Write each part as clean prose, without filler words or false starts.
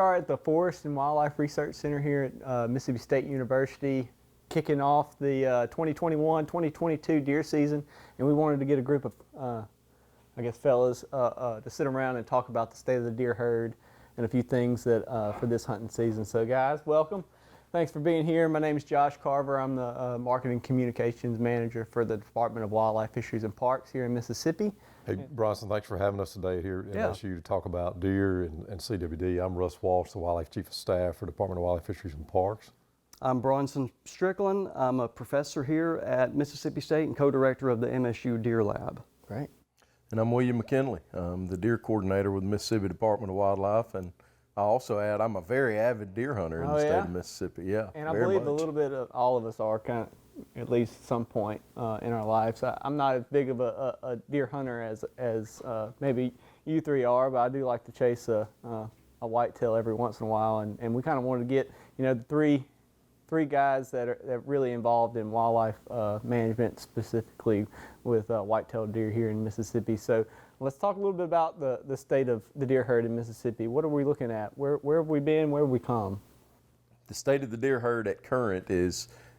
are at the Forest and Wildlife Research Center here at Mississippi State University, kicking off the 2021-2022 deer season, and we wanted to get a group of, fellas to sit around and talk about the state of the deer herd and a few things that for this hunting season. So guys, welcome. Thanks for being here. My name is Josh Carver. I'm the Marketing Communications Manager for the Department of Wildlife, Fisheries, and Parks here in Mississippi. Hey, Bronson, thanks for having us today here at MSU to talk about deer and CWD. I'm Russ Walsh, the Wildlife Chief of Staff for Department of Wildlife, Fisheries, and Parks. I'm Bronson Strickland. I'm a professor here at Mississippi State and co-director of the MSU Deer Lab. Great. And I'm William McKinley. I'm the deer coordinator with the Mississippi Department of Wildlife, and I also add I'm a very avid deer hunter in the state of Mississippi. Yeah, and I believe a little bit of all of us are kind of, at least some point in our lives. I'm not as big of a deer hunter as maybe you three are, but I do like to chase a whitetail every once in a while, and we kind of wanted to get the three guys that are really involved in wildlife management, specifically with white-tailed deer here in Mississippi. So let's talk a little bit about the state of the deer herd in Mississippi. What are we looking at? Where have we been? Where have we come? The state of the deer herd at current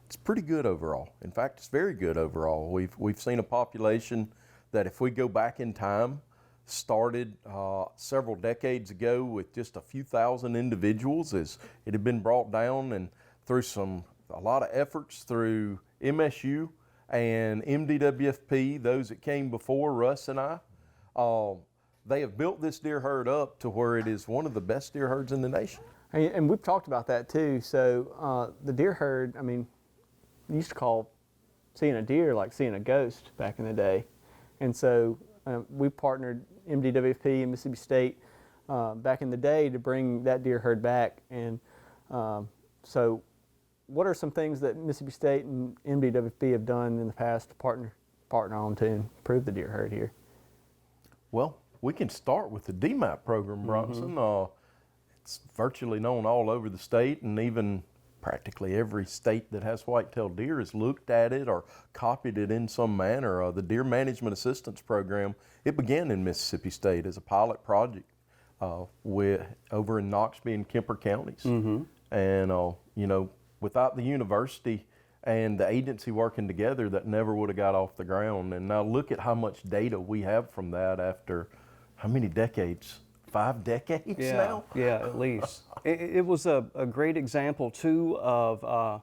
it's pretty good overall. In fact, it's very good overall. We've seen a population that, if we go back in time, started several decades ago with just a few thousand individuals, as it had been brought down, and through a lot of efforts through MSU and MDWFP, those that came before Russ and I, they have built this deer herd up to where it is one of the best deer herds in the nation. And we've talked about that too. So the deer herd, I mean, you used to call seeing a deer like seeing a ghost back in the day. And so we partnered MDWFP and Mississippi State back in the day to bring that deer herd back. And so what are some things that Mississippi State and MDWFP have done in the past to partner on to improve the deer herd here? Well, we can start with the DMAP program, Bronson. Mm-hmm. It's virtually known all over the state, and even practically every state that has white-tailed deer has looked at it or copied it in some manner. The Deer Management Assistance Program, it began in Mississippi State as a pilot project over in Noxubee and Kemper counties. Mm-hmm. And, without the university and the agency working together, that never would have got off the ground. And now look at how much data we have from that after how many decades? 5 decades now? Yeah, at least. It was a great example, too, of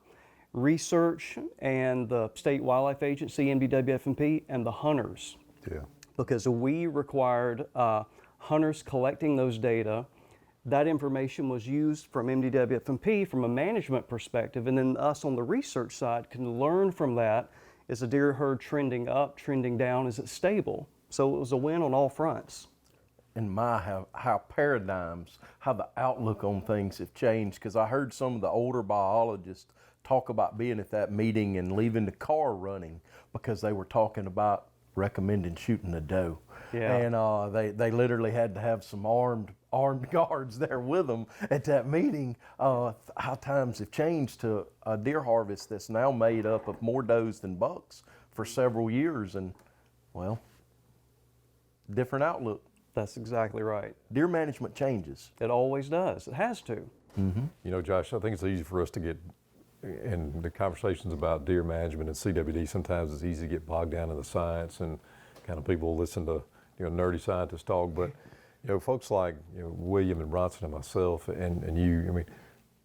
research and the State Wildlife Agency, MDWFP, and the hunters. Yeah. Because we required hunters collecting those data. That information was used from MDWFP from a management perspective, and then us on the research side can learn from that. Is the deer herd trending up, trending down? Is it stable? So it was a win on all fronts. And how paradigms, how the outlook on things have changed, because I heard some of the older biologists talk about being at that meeting and leaving the car running because they were talking about recommending shooting a doe. Yeah. And they literally had to have some armed guards there with them at that meeting. How times have changed to a deer harvest that's now made up of more does than bucks for several years, and well, different outlook. That's exactly right. Deer management changes. It always does. It has to. Mm-hmm. Josh, I think it's easy for us to get in the conversations about deer management and CWD. Sometimes it's easy to get bogged down in the science, and kind of people listen to nerdy scientists talk. But folks like William and Bronson and myself and you. I mean,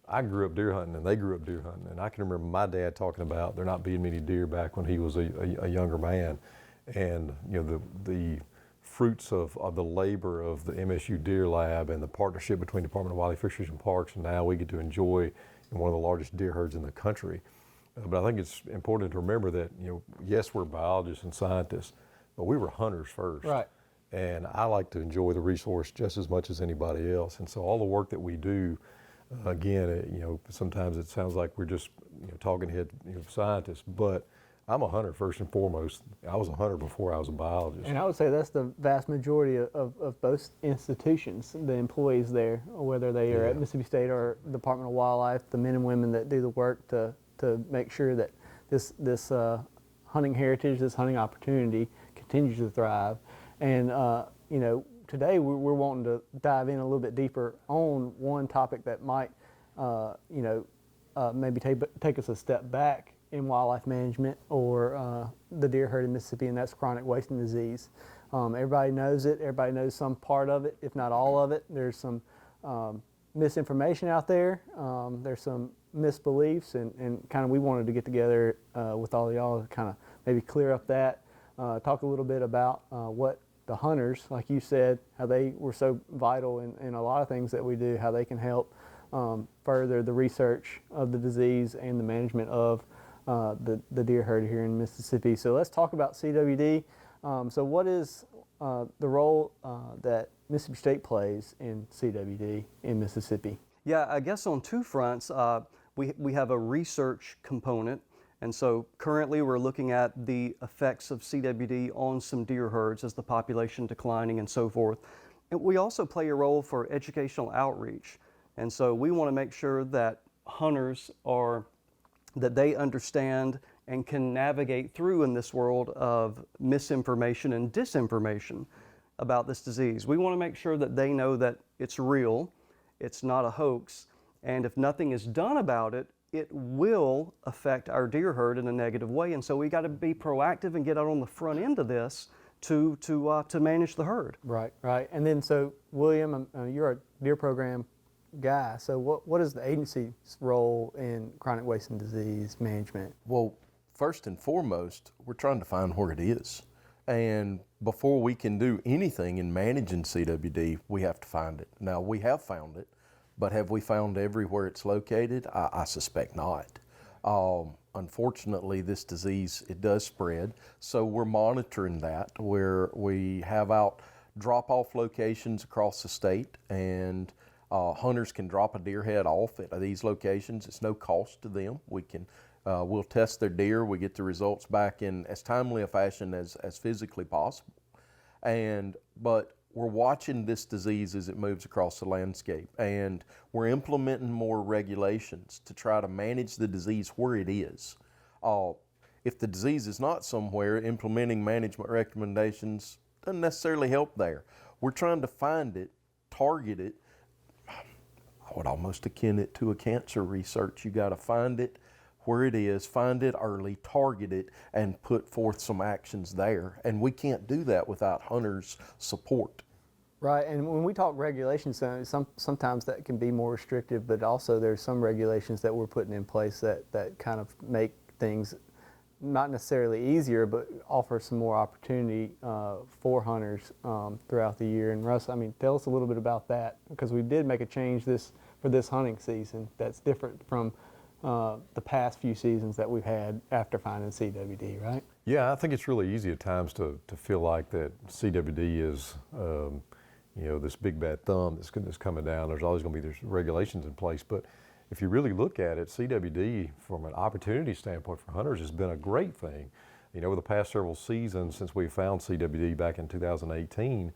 I grew up deer hunting, and they grew up deer hunting, and I can remember my dad talking about there not being many deer back when he was a younger man, and the fruits of the labor of the MSU Deer Lab and the partnership between Department of Wildlife, Fisheries, and Parks, and now we get to enjoy one of the largest deer herds in the country. But I think it's important to remember that, yes, we're biologists and scientists, but we were hunters first. Right. And I like to enjoy the resource just as much as anybody else. And so all the work that we do, again, sometimes it sounds like we're just talking head scientists, but I'm a hunter first and foremost. I was a hunter before I was a biologist. And I would say that's the vast majority of both institutions, the employees there, whether they are at Mississippi State or Department of Wildlife, the men and women that do the work to make sure that this hunting heritage, this hunting opportunity continues to thrive. And today we're wanting to dive in a little bit deeper on one topic that might, maybe take us a step back in wildlife management or the deer herd in Mississippi, and that's chronic wasting disease. Everybody knows it. Everybody knows some part of it, if not all of it. There's some misinformation out there. There's some misbeliefs, and kind of we wanted to get together with all of y'all to kind of maybe clear up that, talk a little bit about what the hunters, like you said, how they were so vital in a lot of things that we do, how they can help further the research of the disease and the management of the deer herd here in Mississippi. So let's talk about CWD. So what is the role that Mississippi State plays in CWD in Mississippi? Yeah, I guess on two fronts. We have a research component, and so currently we're looking at the effects of CWD on some deer herds as the population declining and so forth. And we also play a role for educational outreach, and so we want to make sure that hunters that they understand and can navigate through in this world of misinformation and disinformation about this disease. We want to make sure that they know that it's real, it's not a hoax, and if nothing is done about it, it will affect our deer herd in a negative way. And so we got to be proactive and get out on the front end of this to manage the herd. Right, right. And then so William, you're a deer program guy. So what is the agency's role in chronic wasting disease management? Well, first and foremost, we're trying to find where it is. And before we can do anything in managing CWD, we have to find it. Now, we have found it, but have we found everywhere it's located? I suspect not. Unfortunately, this disease, it does spread, so we're monitoring that, where we have out drop-off locations across the state, and hunters can drop a deer head off at these locations. It's no cost to them. We'll test their deer. We get the results back in as timely a fashion as physically possible. But we're watching this disease as it moves across the landscape, and we're implementing more regulations to try to manage the disease where it is. If the disease is not somewhere, implementing management recommendations doesn't necessarily help there. We're trying to find it, target it. I would almost akin it to a cancer research. You got to find it where it is, find it early, target it, and put forth some actions there. And we can't do that without hunters' support. Right, and when we talk regulations, sometimes that can be more restrictive, but also there's some regulations that we're putting in place that kind of make things not necessarily easier, but offer some more opportunity for hunters throughout the year. And Russ, tell us a little bit about that, because we did make a change for this hunting season that's different from the past few seasons that we've had after finding CWD, right? Yeah, I think it's really easy at times to feel like that CWD is, this big bad thumb that's coming down. There's always going to be there's regulations in place, but if you really look at it, CWD from an opportunity standpoint for hunters has been a great thing. Over the past several seasons since we found CWD back in 2018,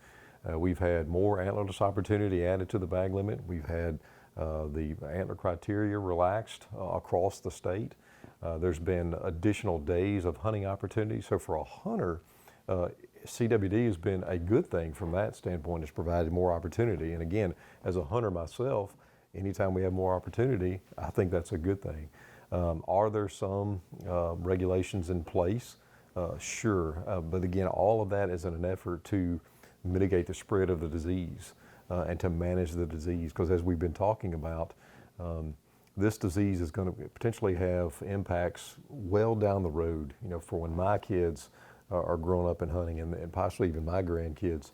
we've had more antlerless opportunity added to the bag limit. We've had the antler criteria relaxed across the state. There's been additional days of hunting opportunity. So for a hunter, CWD has been a good thing from that standpoint. It's provided more opportunity. And again, as a hunter myself, anytime we have more opportunity, I think that's a good thing. Are there some regulations in place? Sure, but again, all of that is in an effort to mitigate the spread of the disease and to manage the disease, because as we've been talking about, this disease is going to potentially have impacts well down the road, for when my kids are growing up and hunting, and possibly even my grandkids.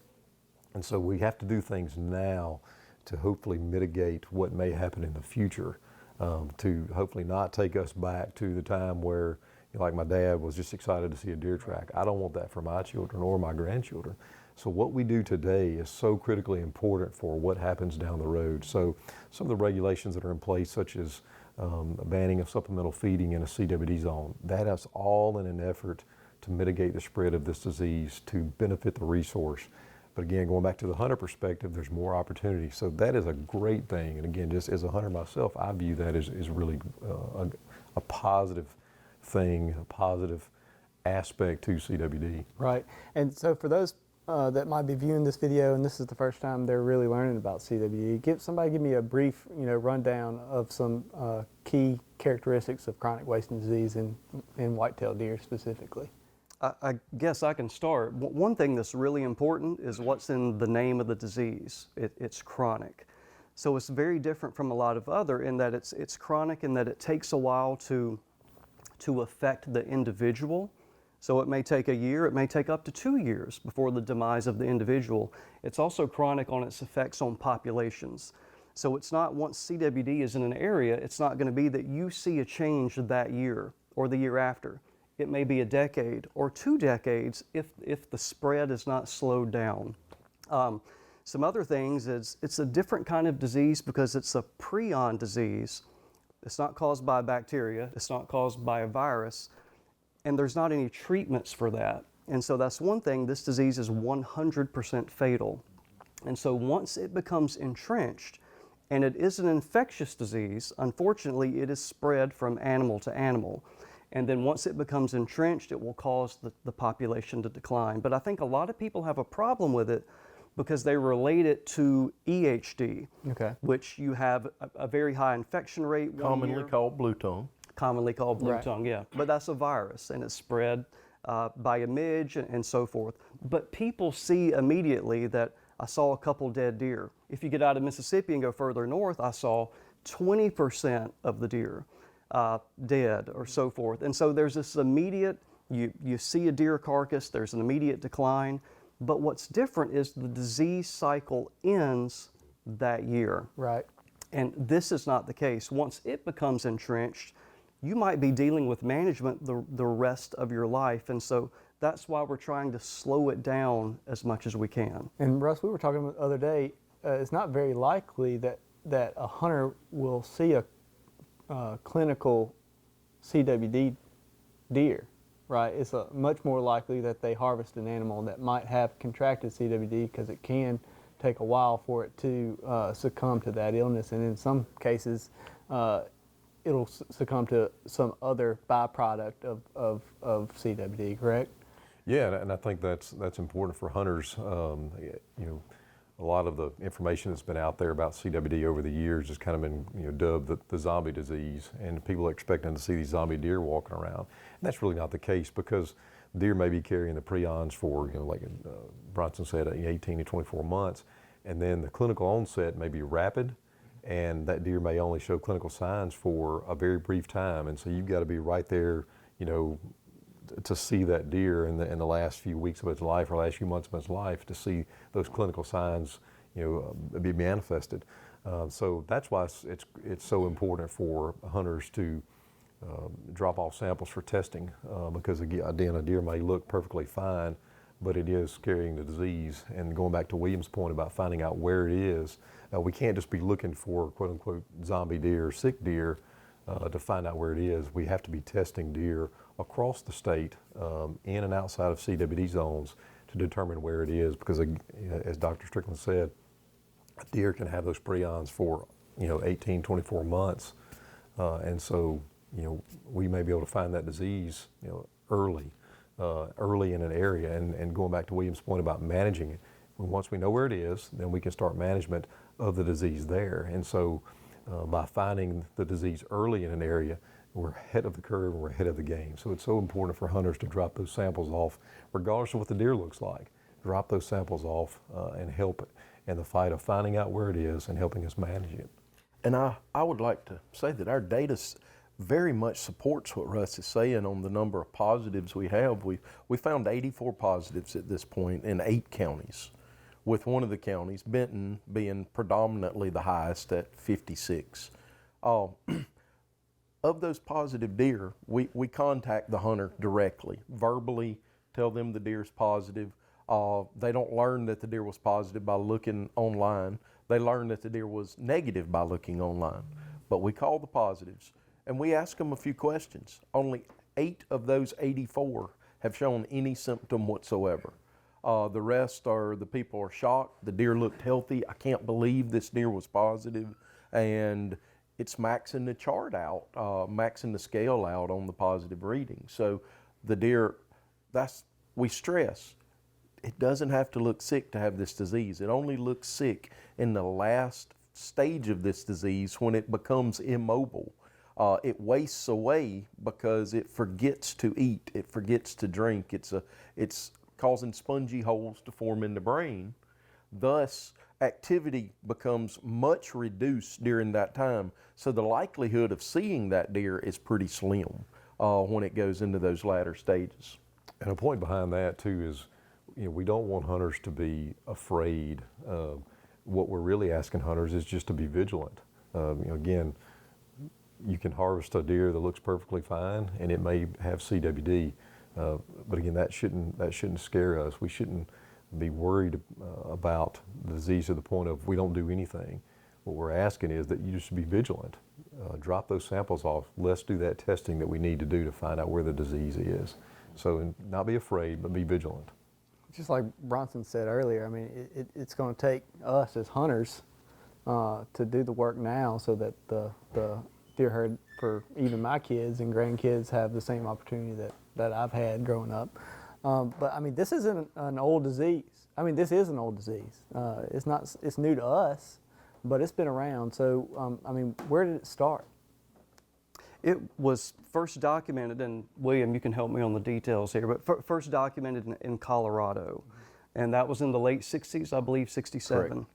And so we have to do things now to hopefully mitigate what may happen in the future, to hopefully not take us back to the time where, like my dad was just excited to see a deer track. I don't want that for my children or my grandchildren. So what we do today is so critically important for what happens down the road. So some of the regulations that are in place, such as a banning of supplemental feeding in a CWD zone, that is all in an effort to mitigate the spread of this disease, to benefit the resource. But again, going back to the hunter perspective, there's more opportunity. So that is a great thing. And again, just as a hunter myself, I view that as really a positive thing, a positive aspect to CWD. Right. And so for those that might be viewing this video and this is the first time they're really learning about CWD, give me a brief, rundown of some key characteristics of chronic wasting disease in white-tailed deer specifically. I guess I can start. One thing that's really important is what's in the name of the disease. It's chronic. So it's very different from a lot of other in that it's chronic in that it takes a while to affect the individual. So it may take a year, it may take up to 2 years before the demise of the individual. It's also chronic on its effects on populations. So it's not once CWD is in an area, it's not going to be that you see a change that year or the year after. It may be a decade or 2 decades if the spread is not slowed down. Some other things is it's a different kind of disease because it's a prion disease. It's not caused by a bacteria, it's not caused by a virus, and there's not any treatments for that. And so that's one thing, this disease is 100% fatal. And so once it becomes entrenched, and it is an infectious disease, unfortunately it is spread from animal to animal. And then once it becomes entrenched, it will cause the population to decline. But I think a lot of people have a problem with it because they relate it to EHD, which you have a very high infection rate. Commonly called blue tongue. Commonly called blue tongue, yeah. But that's a virus, and it's spread by a midge and so forth. But people see immediately that I saw a couple dead deer. If you get out of Mississippi and go further north, I saw 20% of the deer dead or so forth. And so there's this immediate, you see a deer carcass, there's an immediate decline. But what's different is the disease cycle ends that year. Right. And this is not the case. Once it becomes entrenched, you might be dealing with management the rest of your life. And so that's why we're trying to slow it down as much as we can. And Russ, we were talking the other day, it's not very likely that a hunter will see a clinical CWD deer, right? It's much more likely that they harvest an animal that might have contracted CWD because it can take a while for it to succumb to that illness, and in some cases it'll succumb to some other byproduct of CWD, correct? Yeah, and I think that's important for hunters. A lot of the information that's been out there about CWD over the years has kind of been dubbed the zombie disease, and people are expecting to see these zombie deer walking around. And that's really not the case because deer may be carrying the prions for, like Bronson said, 18 to 24 months, and then the clinical onset may be rapid, and that deer may only show clinical signs for a very brief time. And so you've got to be right there, to see that deer in the last few weeks of its life or last few months of its life to see those clinical signs, be manifested. So that's why it's so important for hunters to drop off samples for testing because again, a deer may look perfectly fine, but it is carrying the disease. And going back to William's point about finding out where it is, we can't just be looking for quote unquote zombie deer or sick deer to find out where it is. We have to be testing deer across the state in and outside of CWD zones to determine where it is because as Dr. Strickland said, a deer can have those prions for 18, 24 months. And so we may be able to find that disease early in an area. And going back to William's point about managing it, once we know where it is, then we can start management of the disease there. And so by finding the disease early in an area, we're ahead of the curve and we're ahead of the game. So it's so important for hunters to drop those samples off, regardless of what the deer looks like. Drop those samples off and help in the fight of finding out where it is and helping us manage it. And I would like to say that our data very much supports what Russ is saying on the number of positives we have. We found 84 positives at this point in 8 counties, with one of the counties, Benton, being predominantly the highest at 56. Of those positive deer, we contact the hunter directly, verbally tell them the deer's positive. They don't learn that the deer was positive by looking online. They learn that the deer was negative by looking online. But we call the positives and we ask them a few questions. Only 8 of those 84 have shown any symptom whatsoever. The rest are, the people are shocked. The deer looked healthy. I can't believe this deer was positive. And it's maxing the chart out, maxing the scale out on the positive reading. So the deer, we stress, it doesn't have to look sick to have this disease. It only looks sick in the last stage of this disease when it becomes immobile. It wastes away because it forgets to eat, it forgets to drink. It's causing spongy holes to form in the brain. Thus, activity becomes much reduced during that time. So the likelihood of seeing that deer is pretty slim when it goes into those latter stages. And a point behind that too is, we don't want hunters to be afraid. What we're really asking hunters is just to be vigilant. Again, you can harvest a deer that looks perfectly fine, and it may have CWD. But again, that shouldn't scare us. We shouldn't be worried about the disease to the point of we don't do anything. What we're asking is that you just be vigilant. Drop those samples off. Let's do that testing that we need to do to find out where the disease is. So not be afraid, but be vigilant. Just like Bronson said earlier, I mean, it's going to take us as hunters to do the work now so that the deer herd for even my kids and grandkids have the same opportunity that I've had growing up. But I mean, this isn't an old disease. I mean, this is an old disease. It's new to us, but it's been around. So, I mean, where did it start? It was first documented, and William, you can help me on the details here, but first documented in Colorado. And that was in the late 60s, I believe, 67. Correct.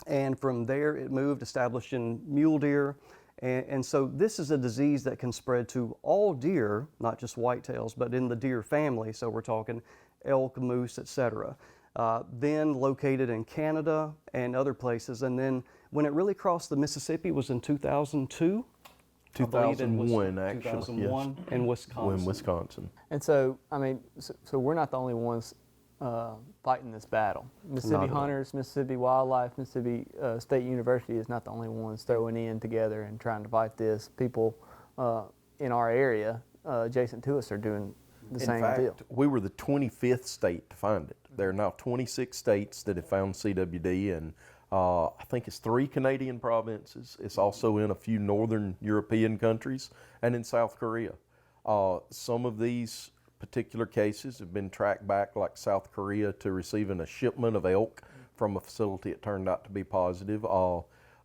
And from there, it moved, established in mule deer. And so this is a disease that can spread to all deer, not just whitetails, but in the deer family. So we're talking elk, moose, etc. Then located in Canada and other places. And then when it really crossed the Mississippi was in 2002. 2001, actually. 2001 yes. in Wisconsin. In Wisconsin. And so, I mean, so we're not the only ones fighting this battle. Mississippi Hunters, Mississippi Wildlife, Mississippi State University is not the only ones throwing in together and trying to fight this. People in our area adjacent to us are doing the same deal. In fact, we were the 25th state to find it. There are now 26 states that have found CWD, and I think it's 3 Canadian provinces. It's also in a few northern European countries and in South Korea. Some of these particular cases have been tracked back, like South Korea, to receiving a shipment of elk from a facility that turned out to be positive.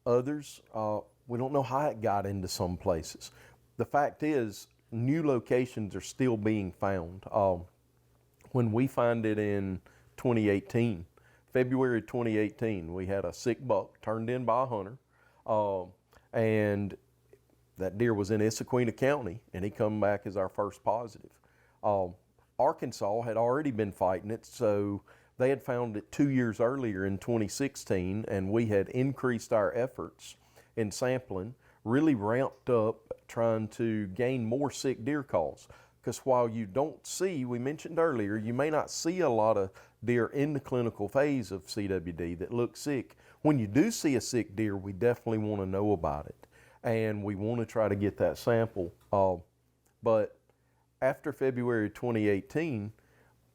Others, we don't know how it got into some places. The fact is, new locations are still being found. When we found it in 2018, February 2018, we had a sick buck turned in by a hunter, and that deer was in Issaquena County, and he come back as our first positive. Arkansas had already been fighting it, so they had found it 2 years earlier in 2016, and we had increased our efforts in sampling, really ramped up trying to gain more sick deer calls. Because while you don't see, we mentioned earlier, you may not see a lot of deer in the clinical phase of CWD that look sick. When you do see a sick deer, we definitely want to know about it, and we want to try to get that sample. But after February 2018,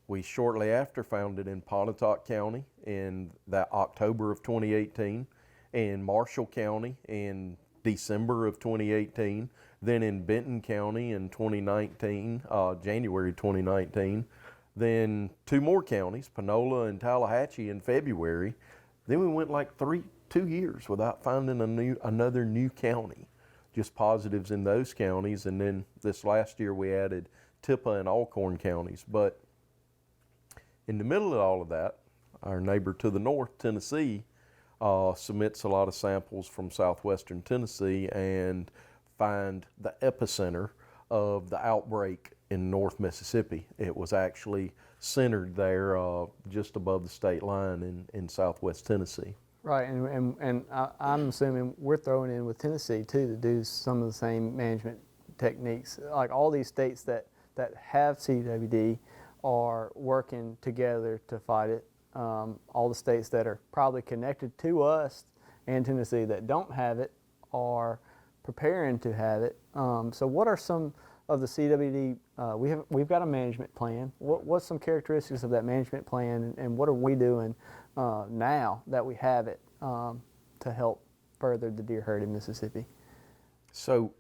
we shortly after found it in Pontotoc County in that October of 2018, in Marshall County in December of 2018, then in Benton County in 2019, January 2019, then 2 more counties, Panola and Tallahatchie, in February. Then we went like 2 years without finding another new county, just positives in those counties. And then this last year we added Tippah and Alcorn counties. But in the middle of all of that, our neighbor to the north, Tennessee, submits a lot of samples from southwestern Tennessee and find the epicenter of the outbreak in North Mississippi. It was actually centered there just above the state line in southwest Tennessee. Right, and I'm assuming we're throwing in with Tennessee too to do some of the same management techniques. Like all these states that have CWD are working together to fight it. All the states that are probably connected to us and Tennessee that don't have it are preparing to have it. So what are some of the CWD, we've got a management plan. What's some characteristics of that management plan, and what are we doing now that we have it to help further the deer herd in Mississippi? So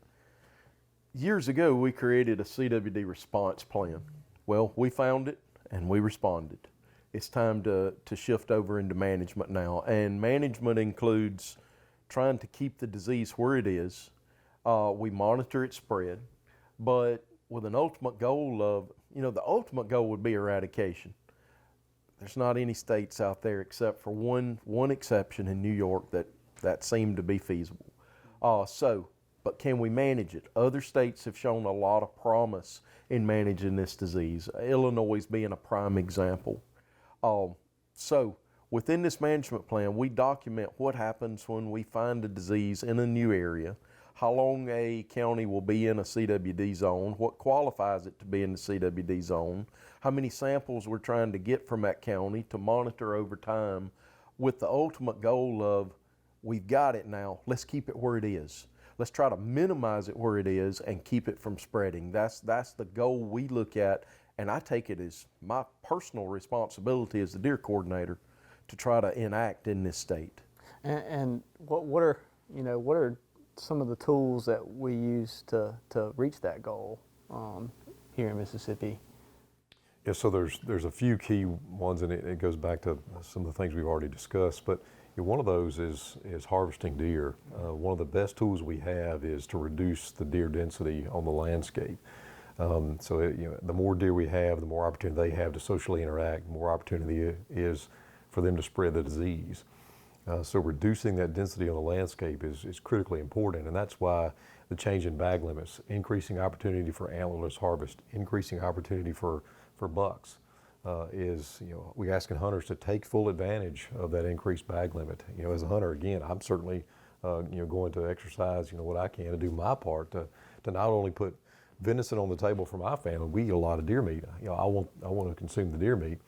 years ago, we created a CWD response plan. Well, we found it and we responded. it's time to shift over into management now. And management includes trying to keep the disease where it is. We monitor its spread, but with an ultimate goal of, the ultimate goal would be eradication. There's not any states out there except for one exception in New York that seemed to be feasible. But can we manage it? Other states have shown a lot of promise in managing this disease, Illinois being a prime example. So within this management plan, we document what happens when we find a disease in a new area, how long a county will be in a CWD zone, what qualifies it to be in the CWD zone, how many samples we're trying to get from that county to monitor over time, with the ultimate goal of, we've got it now, let's keep it where it is. Let's try to minimize it where it is and keep it from spreading. That's the goal we look at, and I take it as my personal responsibility as the deer coordinator to try to enact in this state. And what are some of the tools that we use to reach that goal here in Mississippi? Yeah, so there's a few key ones, and it goes back to some of the things we've already discussed. But one of those is harvesting deer. One of the best tools we have is to reduce the deer density on the landscape. The more deer we have, the more opportunity they have to socially interact, the more opportunity is for them to spread the disease. So reducing that density on the landscape is critically important, and that's why the change in bag limits, increasing opportunity for antlerless harvest, increasing opportunity for bucks, we're asking hunters to take full advantage of that increased bag limit. As a hunter, again, I'm certainly going to exercise what I can to do my part to not only put venison on the table for my family. We eat a lot of deer meat. I want to consume the deer meat,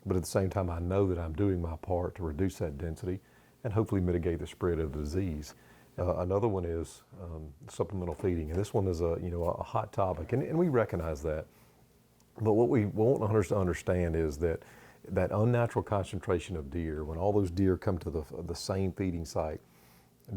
but at the same time, I know that I'm doing my part to reduce that density and hopefully mitigate the spread of the disease. Another one is supplemental feeding, and this one is a hot topic, and we recognize that. But what we want hunters to understand is that unnatural concentration of deer, when all those deer come to the same feeding site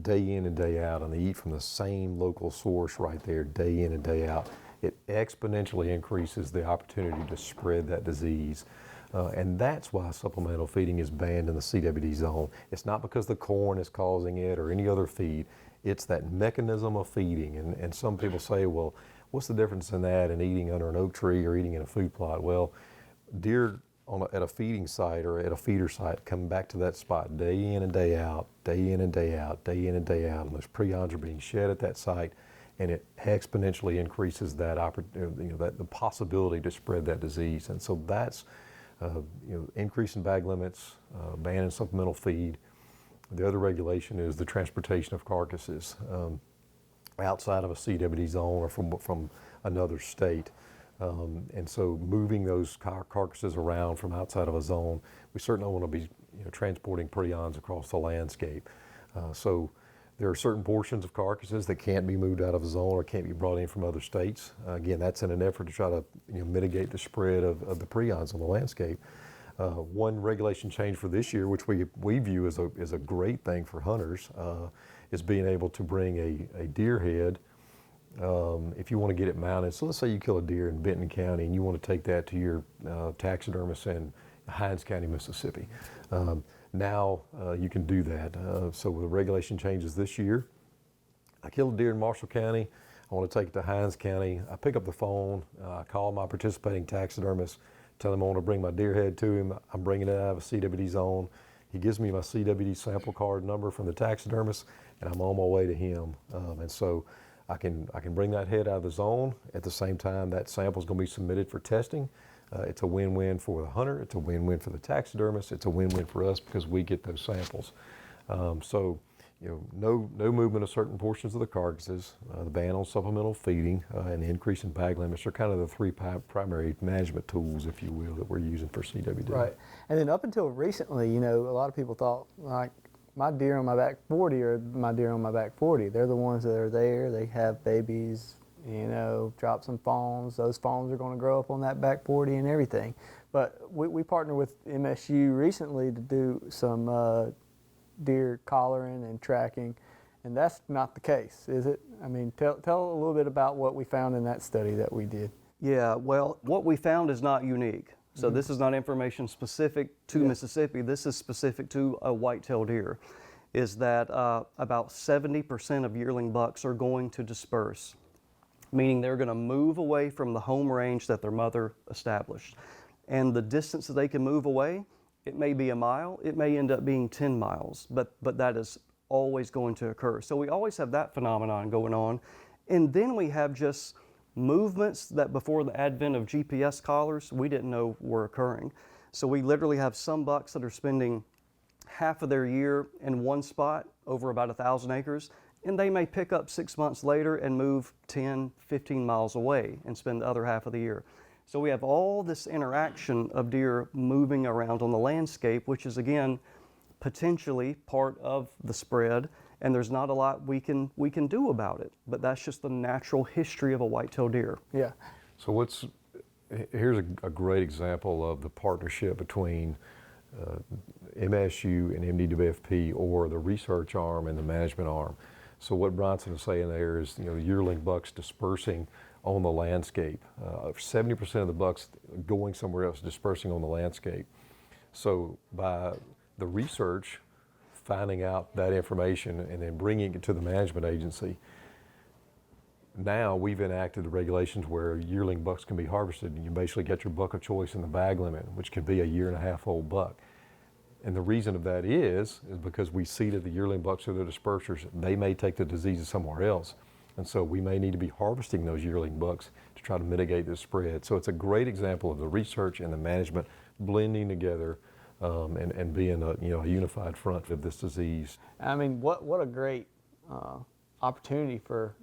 day in and day out, and they eat from the same local source right there day in and day out, it exponentially increases the opportunity to spread that disease. And that's why supplemental feeding is banned in the CWD zone. It's not because the corn is causing it or any other feed. It's that mechanism of feeding. And some people say, well, what's the difference in that and eating under an oak tree or eating in a food plot? Well, deer at a feeding site or at a feeder site come back to that spot day in and day out, day in and day out, day in and day out. And those prions are being shed at that site, and it exponentially increases that the possibility to spread that disease. And so that's increasing bag limits, banning supplemental feed. The other regulation is the transportation of carcasses outside of a CWD zone or from another state. And so moving those carcasses around from outside of a zone, we certainly want to be transporting prions across the landscape. So there are certain portions of carcasses that can't be moved out of a zone or can't be brought in from other states. Again, that's in an effort to try to mitigate the spread of the prions on the landscape. One regulation change for this year, which we view as a great thing for hunters, is being able to bring a deer head if you want to get it mounted. So let's say you kill a deer in Benton County and you want to take that to your taxidermist in Hinds County, Mississippi. Now you can do that. So with the regulation changes this year, I killed a deer in Marshall County. I want to take it to Hinds County. I pick up the phone. I call my participating taxidermist, tell him I want to bring my deer head to him. I'm bringing it out of a CWD zone. He gives me my CWD sample card number from the taxidermist, and I'm on my way to him. And so I can bring that head out of the zone. At the same time, that sample is going to be submitted for testing. It's a win-win for the hunter. It's a win-win for the taxidermist. It's a win-win for us because we get those samples. No movement of certain portions of the carcasses, the ban on supplemental feeding, and the increase in bag limits are kind of the three primary management tools, if you will, that we're using for CWD. Right. And then up until recently, a lot of people thought, like, my deer on my back 40 or my deer on my back 40. They're the ones that are there. They have babies, drop some fawns. Those fawns are going to grow up on that back 40 and everything. But we partnered with MSU recently to do some deer collaring and tracking, and that's not the case, is it? I mean, tell a little bit about what we found in that study that we did. Yeah, well, what we found is not unique. So this is not information specific to Mississippi. This is specific to a white-tailed deer. Is that about 70% of yearling bucks are going to disperse, meaning they're going to move away from the home range that their mother established. And the distance that they can move away, it may be a mile, it may end up being 10 miles, but that is always going to occur. So we always have that phenomenon going on. And then we have just movements that before the advent of GPS collars, we didn't know were occurring. So we literally have some bucks that are spending half of their year in one spot over about 1,000 acres, and they may pick up 6 months later and move 10, 15 miles away and spend the other half of the year. So we have all this interaction of deer moving around on the landscape, which is again potentially part of the spread, and there's not a lot we can do about it. But that's just the natural history of a white-tailed deer. Yeah. So here's a great example of the partnership between MSU and MDWFP, or the research arm and the management arm. So what Bronson is saying there is, yearling bucks dispersing on the landscape. 70% of the bucks going somewhere else, dispersing on the landscape. So by the research, finding out that information and then bringing it to the management agency, now we've enacted the regulations where yearling bucks can be harvested, and you basically get your buck of choice in the bag limit, which could be a 1.5-year old buck. And the reason of that is because we seeded the yearling bucks to the dispersers. They may take the diseases somewhere else. And so we may need to be harvesting those yearling bucks to try to mitigate the spread. So it's a great example of the research and the management blending together and being a unified front of this disease. I mean, what a great opportunity for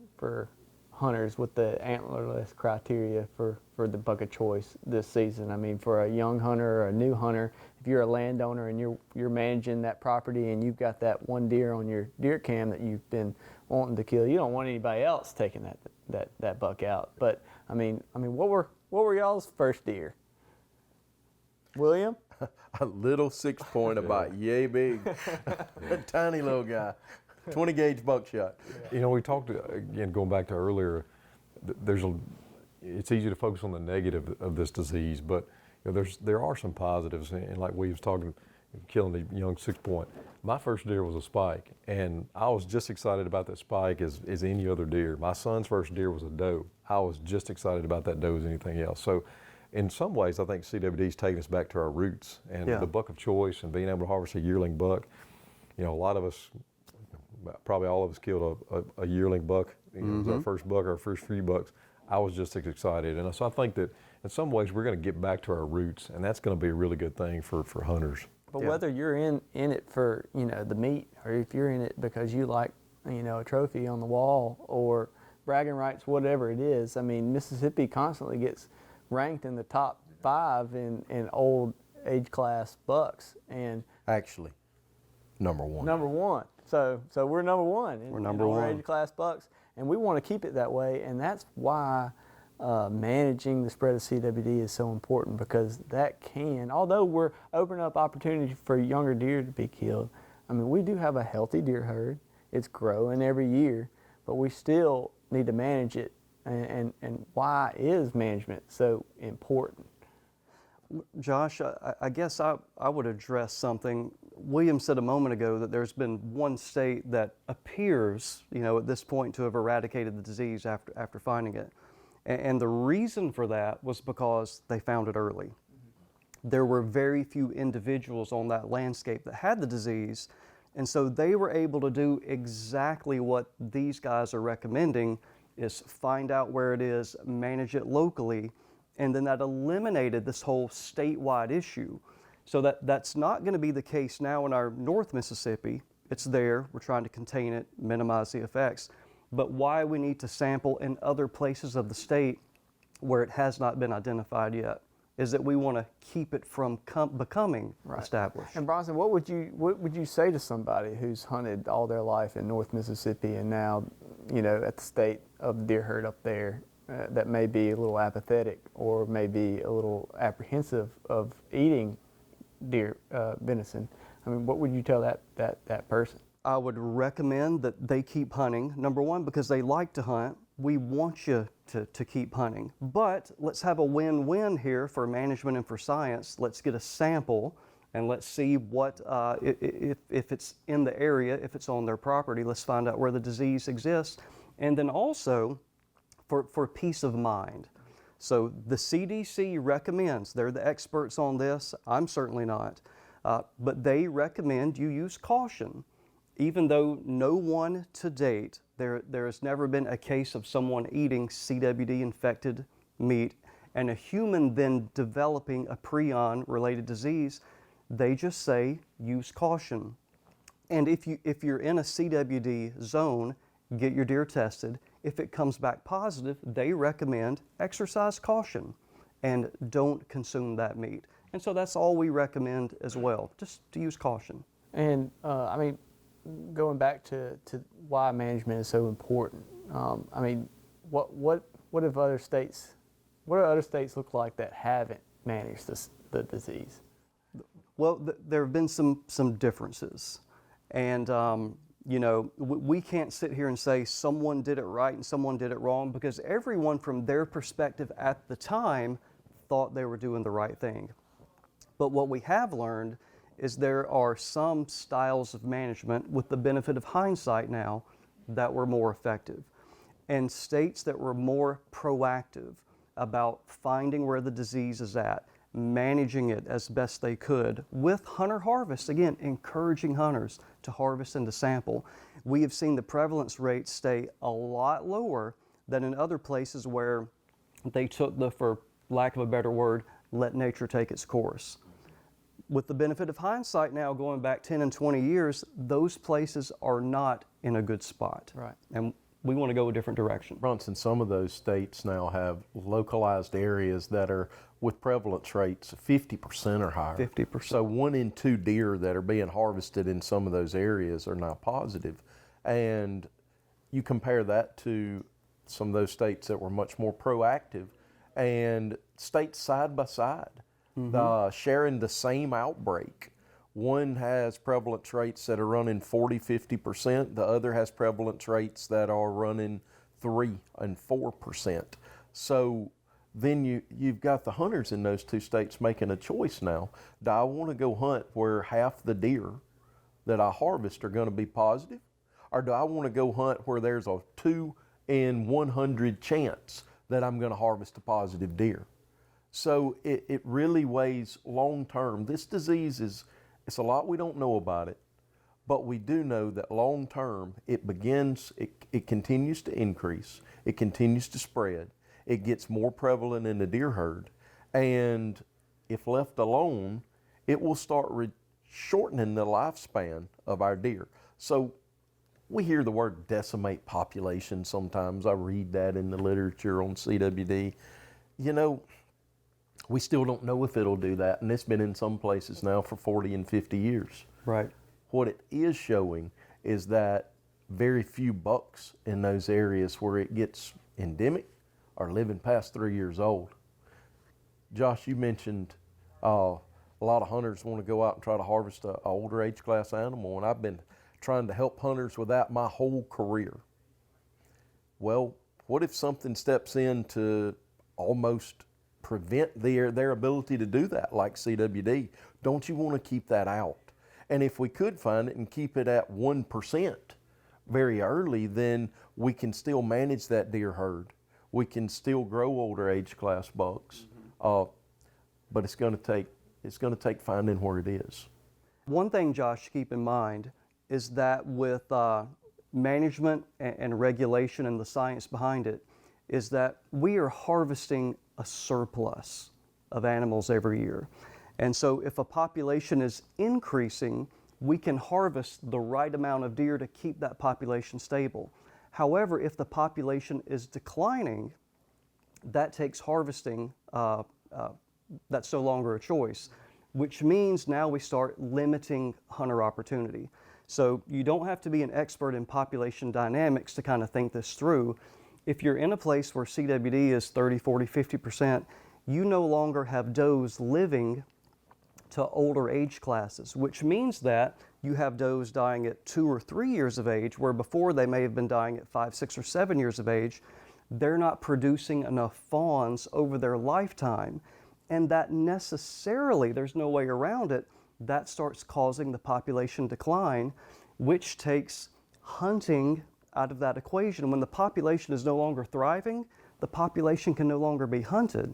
hunters with the antlerless criteria for the buck of choice this season. I mean, for a young hunter or a new hunter, if you're a landowner and you're managing that property and you've got that one deer on your deer cam that you've been wanting to kill, you don't want anybody else taking that buck out. But I mean, what were y'all's first deer? William? A little 6-point about yay big, a tiny little guy, 20 gauge buckshot. We talked, again, going back to earlier, it's easy to focus on the negative of this disease, but there are some positives, and like we was talking, killing the young 6-point. My first deer was a spike, and I was just excited about that spike as any other deer. My son's first deer was a doe. I was just excited about that doe as anything else. So in some ways, I think CWD's taking us back to our roots, and the buck of choice and being able to harvest a yearling buck. A lot of us, probably all of us, killed a yearling buck. It was our first buck, our first few bucks. I was just as excited, and so I think that in some ways we're going to get back to our roots, and that's going to be a really good thing for hunters. But whether you're in it for the meat, or if you're in it because you like a trophy on the wall or bragging rights, whatever it is, I mean, Mississippi constantly gets ranked in the top 5 in old age class bucks, and Actually, number one. Number one. So we're number one. We're number in one. age class bucks, and we want to keep it that way, and that's why managing the spread of CWD is so important, because that although we're opening up opportunity for younger deer to be killed, I mean, we do have a healthy deer herd. It's growing every year, but we still need to manage it. And why is management so important? Josh, I guess I would address something. William said a moment ago that there's been one state that appears, at this point to have eradicated the disease after finding it. And the reason for that was because they found it early. There were very few individuals on that landscape that had the disease, and so they were able to do exactly what these guys are recommending, is find out where it is, manage it locally, and then that eliminated this whole statewide issue. So that's not going to be the case now in our North Mississippi. It's there, we're trying to contain it, minimize the effects, but why we need to sample in other places of the state where it has not been identified yet is that we want to keep it from becoming established. And Bronson, what would you say to somebody who's hunted all their life in North Mississippi and now, at the state of the deer herd up there, that may be a little apathetic or maybe a little apprehensive of eating deer venison? I mean, what would you tell that person? I would recommend that they keep hunting. Number one, because they like to hunt, we want you to keep hunting. But let's have a win-win here for management and for science. Let's get a sample and let's see what, if it's in the area, if it's on their property, let's find out where the disease exists. And then also for peace of mind. So the CDC recommends, they're the experts on this, I'm certainly not, but they recommend you use caution. Even though no one to date, there has never been a case of someone eating CWD-infected meat and a human then developing a prion-related disease, they just say use caution. And if you're in a CWD zone, get your deer tested. If it comes back positive, they recommend exercise caution and don't consume that meat. And so that's all we recommend as well, just to use caution. And I mean, going back to why management is so important. I mean, what have other states? What do other states look like that haven't managed the disease? Well, there have been some differences, and you know, we can't sit here and say someone did it right and someone did it wrong, because everyone from their perspective at the time thought they were doing the right thing. But what we have learned is there are some styles of management, with the benefit of hindsight now, that were more effective. And states that were more proactive about finding where the disease is at, managing it as best they could with hunter harvest, again, encouraging hunters to harvest and to sample. We have seen the prevalence rates stay a lot lower than in other places where they took the, for lack of a better word, let nature take its course. With the benefit of hindsight now, going back 10 and 20 years, those places are not in a good spot. Right. And we want to go a different direction. Bronson, some of those states now have localized areas that are with prevalence rates 50% or higher. 50%. So 1 in 2 deer that are being harvested in some of those areas are now positive. And you compare that to some of those states that were much more proactive, and states side by side, sharing the same outbreak. One has prevalence rates that are running 40, 50%. The other has prevalence rates that are running 3 and 4%. So then you've got the hunters in those two states making a choice now. Do I want to go hunt where half the deer that I harvest are going to be positive? Or do I want to go hunt where there's a 2 in 100 chance that I'm going to harvest a positive deer? So it really weighs long term. This disease it's a lot we don't know about it, but we do know that long term it continues to increase, it continues to spread, it gets more prevalent in the deer herd, and if left alone, it will start shortening the lifespan of our deer. So we hear the word decimate population sometimes. I read that in the literature on CWD. You know, we still don't know if it'll do that, and it's been in some places now for 40 and 50 years. Right. What it is showing is that very few bucks in those areas where it gets endemic are living past 3 years old. Josh, you mentioned a lot of hunters want to go out and try to harvest an older age class animal, and I've been trying to help hunters with that my whole career. Well, what if something steps in to almost prevent their ability to do that, like CWD? Don't you want to keep that out? And if we could find it and keep it at 1% very early, then we can still manage that deer herd. We can still grow older age class bucks, but it's going to take finding where it is. One thing, Josh, to keep in mind is that with management and regulation and the science behind it, is that we are harvesting a surplus of animals every year. And so if a population is increasing, we can harvest the right amount of deer to keep that population stable. However, if the population is declining, that takes harvesting, that's no longer a choice, which means now we start limiting hunter opportunity. So you don't have to be an expert in population dynamics to kind of think this through. If you're in a place where CWD is 30, 40, 50%, you no longer have does living to older age classes, which means that you have does dying at 2 or 3 years of age, where before they may have been dying at 5, 6, or 7 years of age. they're not producing enough fawns over their lifetime. And that necessarily, there's no way around it, that starts causing the population decline, which takes hunting out of that equation. When the population is no longer thriving, the population can no longer be hunted.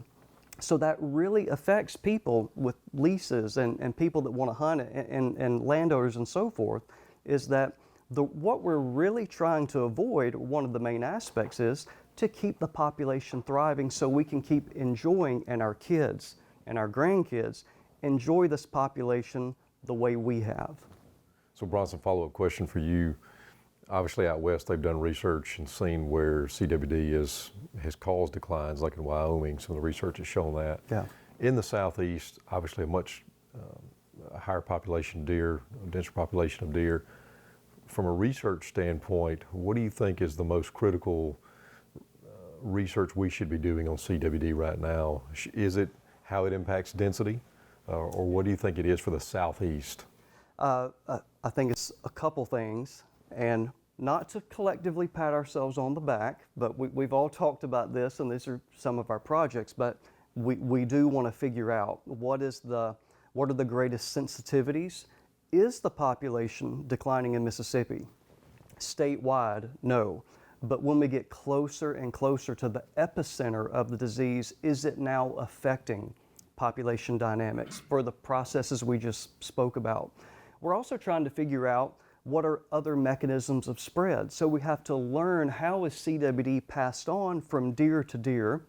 So that really affects people with leases and people that want to hunt and landowners and so forth, is that what we're really trying to avoid, one of the main aspects, is to keep the population thriving so we can keep enjoying, and our kids and our grandkids enjoy this population the way we have. So Bronson, follow-up question for you. Obviously out west they've done research and seen where CWD has caused declines, like in Wyoming. Some of the research has shown that. Yeah. In the southeast, obviously a much higher population of deer, a denser population of deer. From a research standpoint, what do you think is the most critical research we should be doing on CWD right now? Is it how it impacts density, or what do you think it is for the southeast? I think it's a couple things, and not to collectively pat ourselves on the back, but we've all talked about this, and these are some of our projects, but we do want to figure out what are the greatest sensitivities. Is the population declining in Mississippi? Statewide, no. But when we get closer and closer to the epicenter of the disease, is it now affecting population dynamics for the processes we just spoke about? We're also trying to figure out what are other mechanisms of spread. So we have to learn, how is CWD passed on from deer to deer,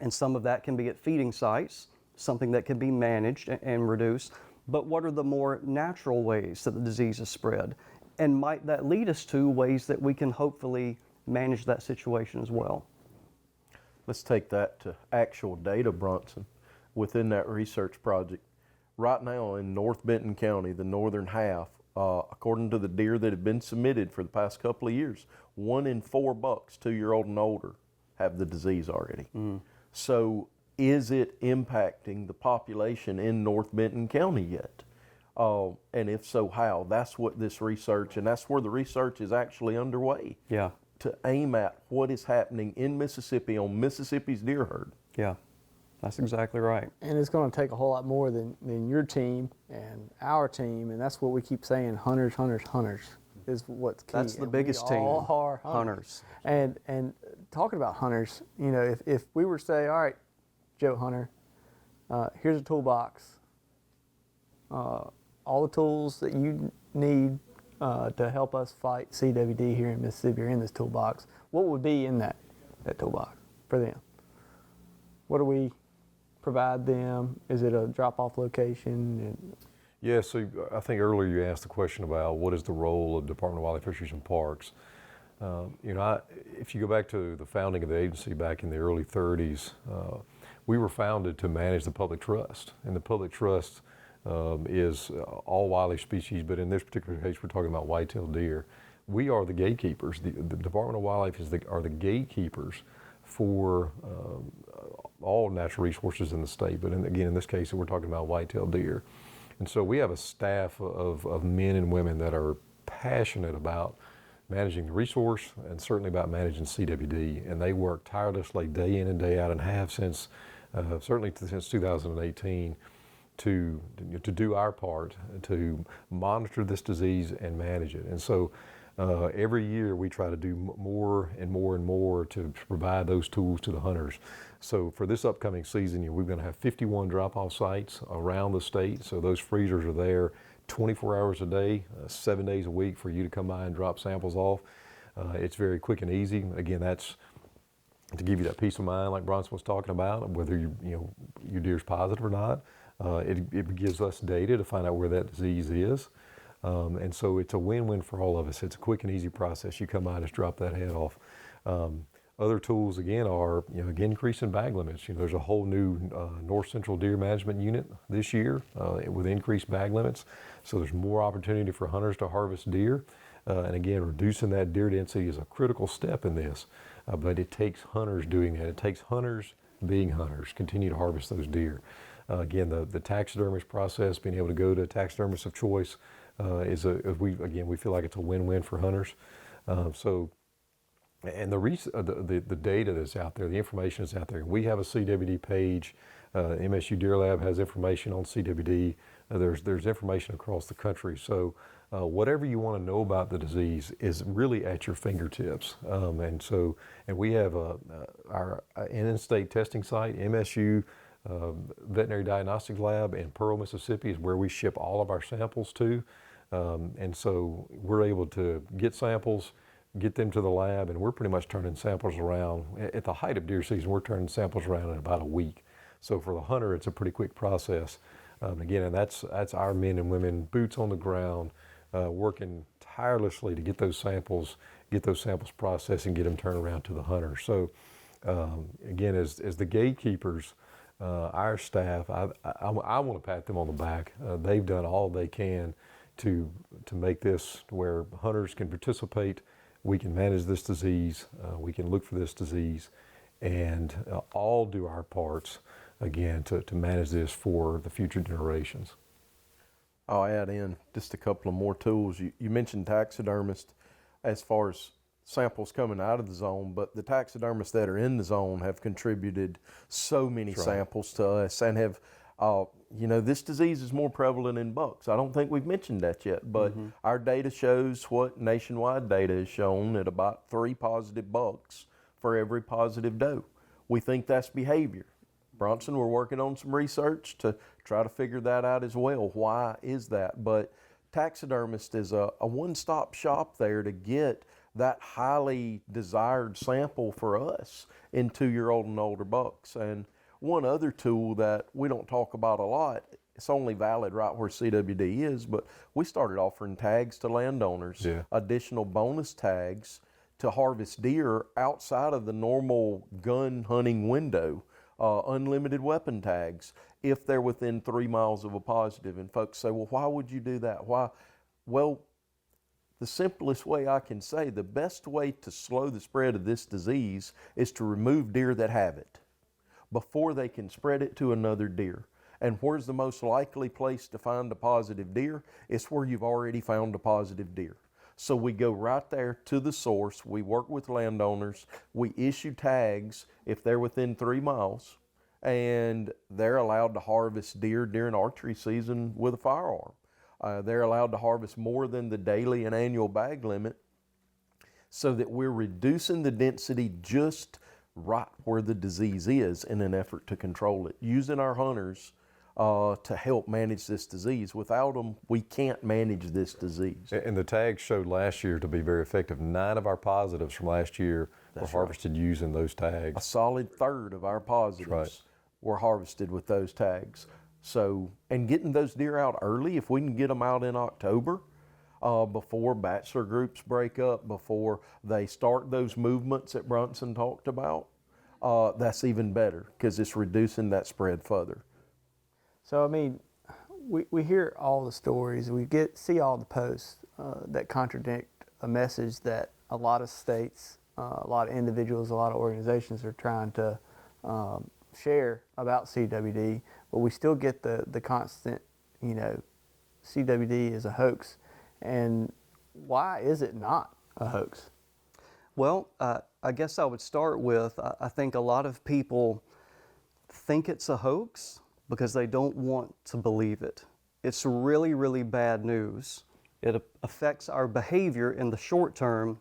and some of that can be at feeding sites, something that can be managed and reduced. But what are the more natural ways that the disease is spread? And might that lead us to ways that we can hopefully manage that situation as well? Let's take that to actual data, Bronson, within that research project. Right now in North Benton County, the northern half, according to the deer that have been submitted for the past couple of years, 1 in 4 bucks, 2-year-old and older, have the disease already. So is it impacting the population in North Benton County yet? And if so, how? That's what this research, and that's where the research is actually underway. Yeah. To aim at what is happening in Mississippi on Mississippi's deer herd. Yeah, that's exactly right. And it's going to take a whole lot more than your team and our team, and that's what we keep saying, hunters, hunters, hunters is what's key. That's the And biggest we team, all are hunters. And talking about hunters, you know, if we were to say, all right, Joe Hunter, here's a toolbox. All the tools that you need to help us fight CWD here in Mississippi are in this toolbox. What would be in that toolbox for them? What do we provide them? Is it a drop-off location? Yeah, so I think earlier you asked the question about what is the role of Department of Wildlife, Fisheries and Parks. You know, if you go back to the founding of the agency back in the early 30s, we were founded to manage the public trust, and the public trust is all wildlife species, but in this particular case we're talking about white-tailed deer. We are the gatekeepers. The Department of Wildlife are the gatekeepers for all natural resources in the state, but again in this case we're talking about white-tailed deer. And so we have a staff of men and women that are passionate about managing the resource and certainly about managing CWD, and they work tirelessly day in and day out and have since certainly since 2018 to do our part to monitor this disease and manage it. And so every year we try to do more and more and more to provide those tools to the hunters. So for this upcoming season, we're going to have 51 drop-off sites around the state. So those freezers are there 24 hours a day, 7 days a week for you to come by and drop samples off. It's very quick and easy. Again, that's to give you that peace of mind like Bronson was talking about, whether your deer's positive or not. It gives us data to find out where that disease is. And so it's a win-win for all of us. It's a quick and easy process. You come by and just drop that head off. Other tools, again, are again, increasing bag limits. There's a whole new North Central Deer Management Unit this year with increased bag limits. So there's more opportunity for hunters to harvest deer. And again, reducing that deer density is a critical step in this. But it takes hunters doing that. It takes hunters being hunters, continue to harvest those deer. Again, the taxidermist process, being able to go to a taxidermist of choice, we feel like it's a win-win for hunters. So And the data that's out there, the information that's out there. We have a CWD page. MSU Deer Lab has information on CWD. There's information across the country. So whatever you want to know about the disease is really at your fingertips. And we have our in-state testing site, MSU Veterinary Diagnostic Lab in Pearl, Mississippi, is where we ship all of our samples to. And so we're able to get samples, get them to the lab, and we're pretty much turning samples around. At the height of deer season, we're turning samples around in about a week. So for the hunter, it's a pretty quick process. Again, and that's our men and women, boots on the ground, working tirelessly to get those samples processed and get them turned around to the hunter. So again, as the gatekeepers, our staff, I want to pat them on the back. They've done all they can to make this to where hunters can participate. We can manage this disease. We can look for this disease, and all do our parts again to manage this for the future generations. I'll add in just a couple of more tools. You mentioned taxidermists as far as samples coming out of the zone, but the taxidermists that are in the zone have contributed so many samples to us and have, this disease is more prevalent in bucks. I don't think we've mentioned that yet, but our data shows what nationwide data has shown at about 3 positive bucks for every positive doe. We think that's behavior. Bronson, we're working on some research to try to figure that out as well. Why is that? But taxidermist is a one-stop shop there to get that highly desired sample for us in 2-year-old and older bucks. And one other tool that we don't talk about a lot, it's only valid right where CWD is, but we started offering tags to landowners, additional bonus tags to harvest deer outside of the normal gun hunting window. Unlimited weapon tags if they're within 3 miles of a positive. And folks say, well, why would you do that? Why? Well, the simplest way I can say, the best way to slow the spread of this disease is to remove deer that have it before they can spread it to another deer. And where's the most likely place to find a positive deer? It's where you've already found a positive deer. So we go right there to the source. We work with landowners. We issue tags if they're within 3 miles, and they're allowed to harvest deer during archery season with a firearm. They're allowed to harvest more than the daily and annual bag limit, so that we're reducing the density just right where the disease is in an effort to control it, using our hunters to help manage this disease. Without them, we can't manage this disease. And the tags showed last year to be very effective. 9 of our positives from last year were harvested using those tags. A solid third of our positives were harvested with those tags. So, and getting those deer out early, if we can get them out in October, before bachelor groups break up, before they start those movements that Bronson talked about, that's even better because it's reducing that spread further. So, I mean, we hear all the stories, we see all the posts that contradict a message that a lot of states, a lot of individuals, a lot of organizations are trying to share about CWD, but we still get the constant, CWD is a hoax. And why is it not a hoax? Well, I guess I would start with, I think a lot of people think it's a hoax because they don't want to believe it. It's really, really bad news. It affects our behavior in the short term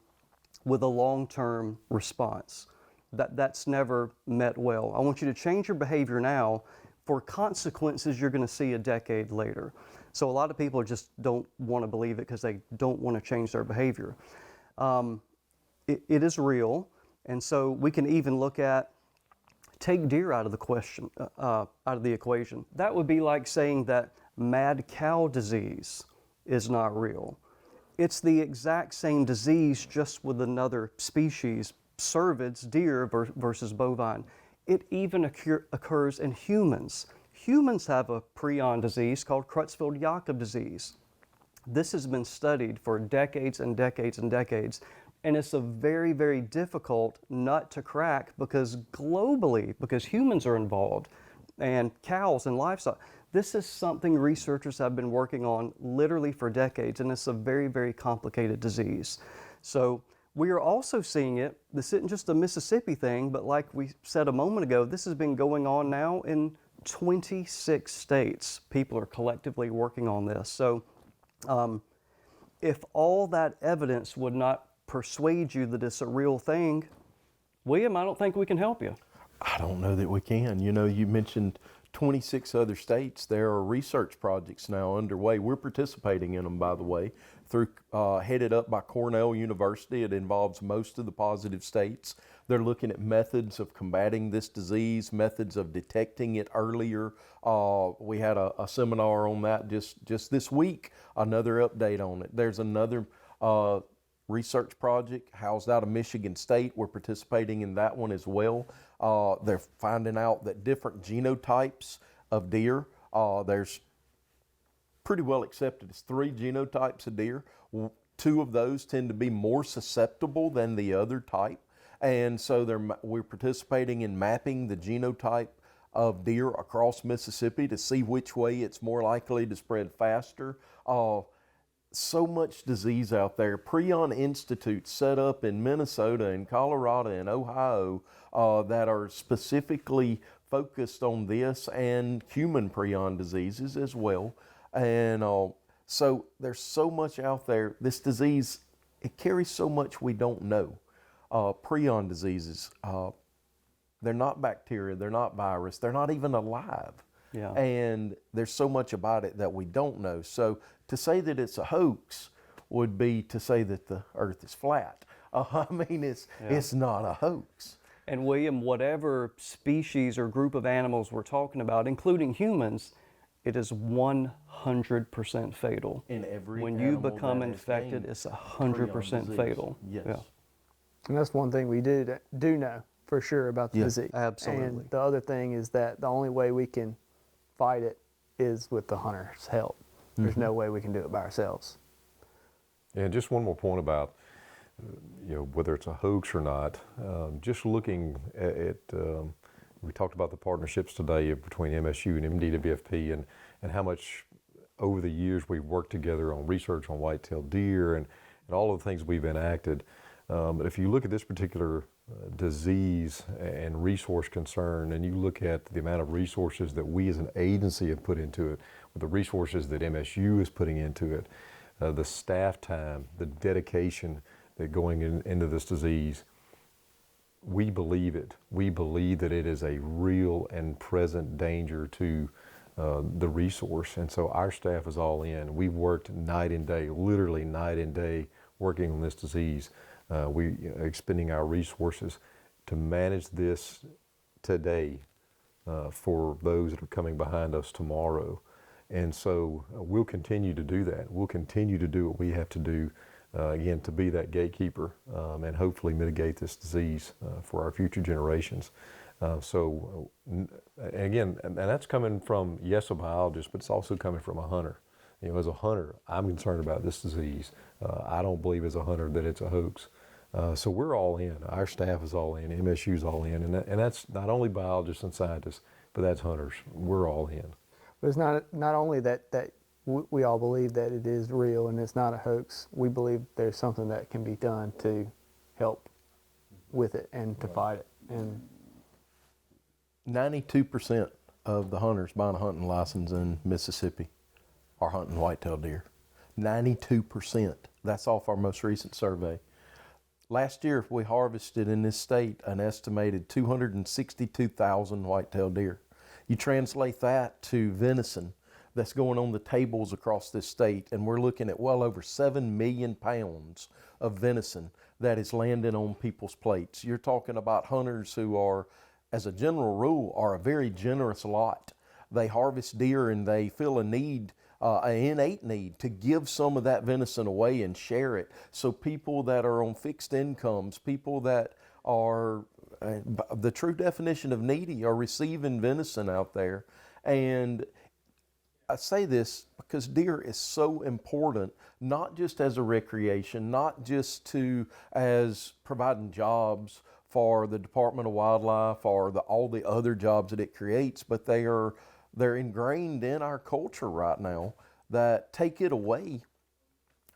with a long-term response. That's never met well. I want you to change your behavior now for consequences you're going to see a decade later. So a lot of people just don't want to believe it because they don't want to change their behavior. It is real, and so we can even look at take deer out of the equation. That would be like saying that mad cow disease is not real. It's the exact same disease, just with another species, cervids, deer versus bovine. It even occurs in humans. Humans have a prion disease called Creutzfeldt-Jakob disease. This has been studied for decades and decades and decades, and it's a very, very difficult nut to crack because globally, because humans are involved, and cows and livestock, this is something researchers have been working on literally for decades, and it's a very, very complicated disease. So We are also seeing it. This isn't just a Mississippi thing, but like we said a moment ago, this has been going on now in 26 states. People are collectively working on this. So if all that evidence would not persuade you that it's a real thing, William, I don't think we can help you. I don't know that we can. You know, you mentioned 26 other states. There are research projects now underway. We're participating in them, by the way, through headed up by Cornell University. It involves most of the positive states. They're looking at methods of combating this disease, methods of detecting it earlier. We had a seminar on that just this week, another update on it. There's another research project housed out of Michigan State. We're participating in that one as well. They're finding out that different genotypes of deer, there's pretty well accepted as 3 genotypes of deer. 2 of those tend to be more susceptible than the other type. And so we're participating in mapping the genotype of deer across Mississippi to see which way it's more likely to spread faster. So much disease out there. Prion Institutes set up in Minnesota and Colorado and Ohio that are specifically focused on this and human prion diseases as well. And so there's so much out there. This disease, it carries so much we don't know. Prion diseases, they're not bacteria, they're not virus, they're not even alive. Yeah. And there's so much about it that we don't know. So to say that it's a hoax would be to say that the earth is flat. I mean, it's not a hoax. And William, whatever species or group of animals we're talking about, including humans, it is 100% fatal. In every when you animal become that has infected, gained it's 100% disease. fatal. Yes. Yeah. And that's one thing we do know for sure about the disease. Absolutely. And the other thing is that the only way we can fight it is with the hunter's help. There's no way we can do it by ourselves. And just one more point about, whether it's a hoax or not. Just looking at we talked about the partnerships today between MSU and MDWFP and how much over the years we've worked together on research on white-tailed deer and all of the things we've enacted. But if you look at this particular disease and resource concern, and you look at the amount of resources that we as an agency have put into it, with the resources that MSU is putting into it, the staff time, the dedication that going into this disease, we believe it. We believe that it is a real and present danger to the resource. And so our staff is all in. We've worked night and day, literally night and day, working on this disease. We expending our resources to manage this today for those that are coming behind us tomorrow. And so we'll continue to do that. We'll continue to do what we have to do, again, to be that gatekeeper and hopefully mitigate this disease for our future generations. And that's coming from, yes, a biologist, but it's also coming from a hunter. As a hunter, I'm concerned about this disease. I don't believe as a hunter that it's a hoax. So we're all in. Our staff is all in. MSU's all in. And that's not only biologists and scientists, but that's hunters. We're all in. But it's not only that we all believe that it is real and it's not a hoax. We believe there's something that can be done to help with it and to fight it. And 92% of the hunters buying a hunting license in Mississippi are hunting white-tailed deer. 92%. That's off our most recent survey. Last year, we harvested in this state an estimated 262,000 white-tailed deer. You translate that to venison that's going on the tables across this state, and we're looking at well over 7 million pounds of venison that is landing on people's plates. You're talking about hunters who are, as a general rule, are a very generous lot. They harvest deer and they feel a need, an innate need to give some of that venison away and share it. So people that are on fixed incomes, people that are, the true definition of needy, are receiving venison out there. And I say this because deer is so important, not just as a recreation, not just as providing jobs for the Department of Wildlife or all the other jobs that it creates, but they're ingrained in our culture right now that take it away.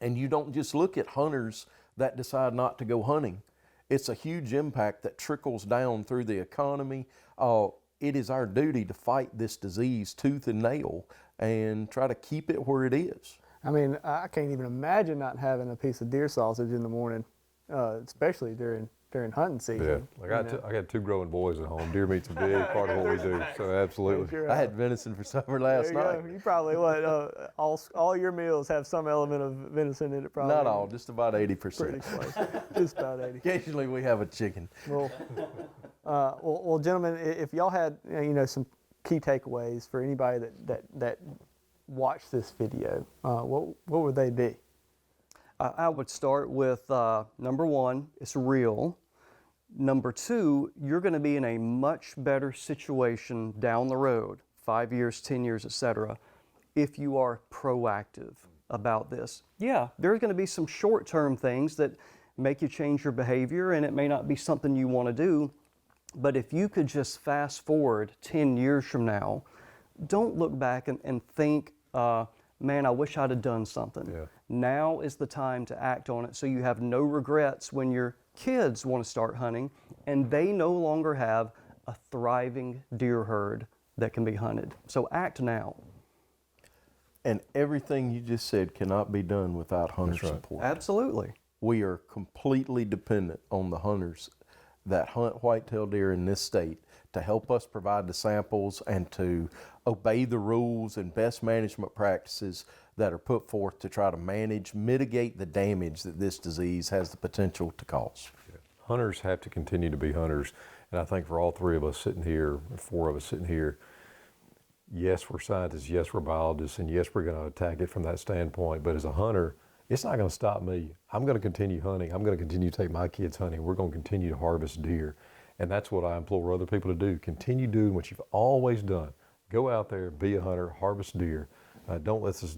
And you don't just look at hunters that decide not to go hunting. It's a huge impact that trickles down through the economy. It is our duty to fight this disease tooth and nail and try to keep it where it is. I mean, I can't even imagine not having a piece of deer sausage in the morning, especially during hunting season. Yeah, I got 2 growing boys at home. Deer meat's a big part of what we do, so absolutely. I had venison for supper last night. You probably all your meals have some element of venison in it. Probably Not all, just about 80%. Pretty close, just about 80. Occasionally we have a chicken. Well, gentlemen, if y'all had some key takeaways for anybody that watched this video, what would they be? I would start with number 1, it's real. Number 2, you're going to be in a much better situation down the road, 5 years, 10 years, etc., if you are proactive about this. Yeah, there's going to be some short-term things that make you change your behavior, and it may not be something you want to do, but if you could just fast forward 10 years from now, don't look back and think, man, I wish I'd have done something. Yeah. Now is the time to act on it so you have no regrets when your kids want to start hunting and they no longer have a thriving deer herd that can be hunted. So act now. And everything you just said cannot be done without hunter That's right. support. Absolutely. We are completely dependent on the hunters that hunt whitetail deer in this state to help us provide the samples and to obey the rules and best management practices that are put forth to try to mitigate the damage that this disease has the potential to cause. Hunters have to continue to be hunters, and I think for all 3 of us sitting here, 4 of us sitting here, yes, we're scientists, yes, we're biologists, and yes, we're going to attack it from that standpoint, but as a hunter, it's not going to stop me. I'm going to continue hunting. I'm going to continue to take my kids hunting. We're going to continue to harvest deer, and that's what I implore other people to do. Continue doing what you've always done. Go out there, be a hunter, harvest deer. Don't let this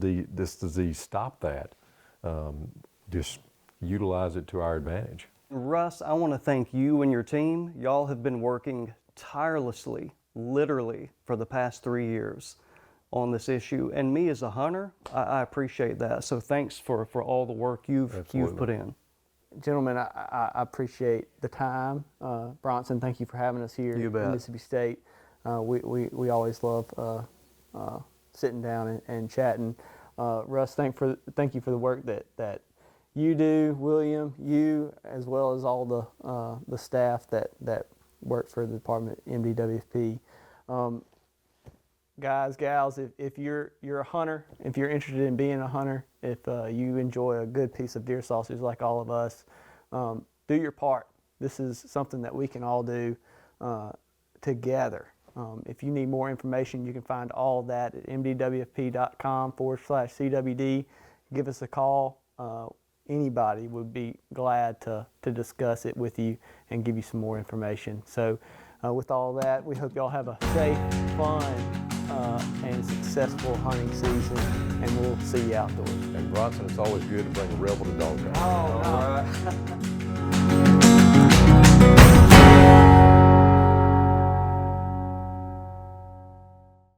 disease stop that. Just utilize it to our advantage. Russ, I want to thank you and your team. Y'all have been working tirelessly, literally, for the past 3 years on this issue. And me as a hunter, I appreciate that. So thanks for all the work you've put in. Gentlemen, I appreciate the time. Bronson, thank you for having us here You bet. in Mississippi State. We always love sitting down and chatting. Russ, thank you for the work that you do, William, you, as well as all the staff that work for the department at MDWFP. Guys, gals, if you're a hunter, if you're interested in being a hunter, if you enjoy a good piece of deer sausage like all of us, do your part. This is something that we can all do together. If you need more information, you can find all of that at mdwfp.com/CWD. Give us a call. Anybody would be glad to discuss it with you and give you some more information. So with all that, we hope y'all have a safe, fun, and successful hunting season, and we'll see you outdoors. And Bronson, it's always good to bring a rebel to dog. Oh, all right.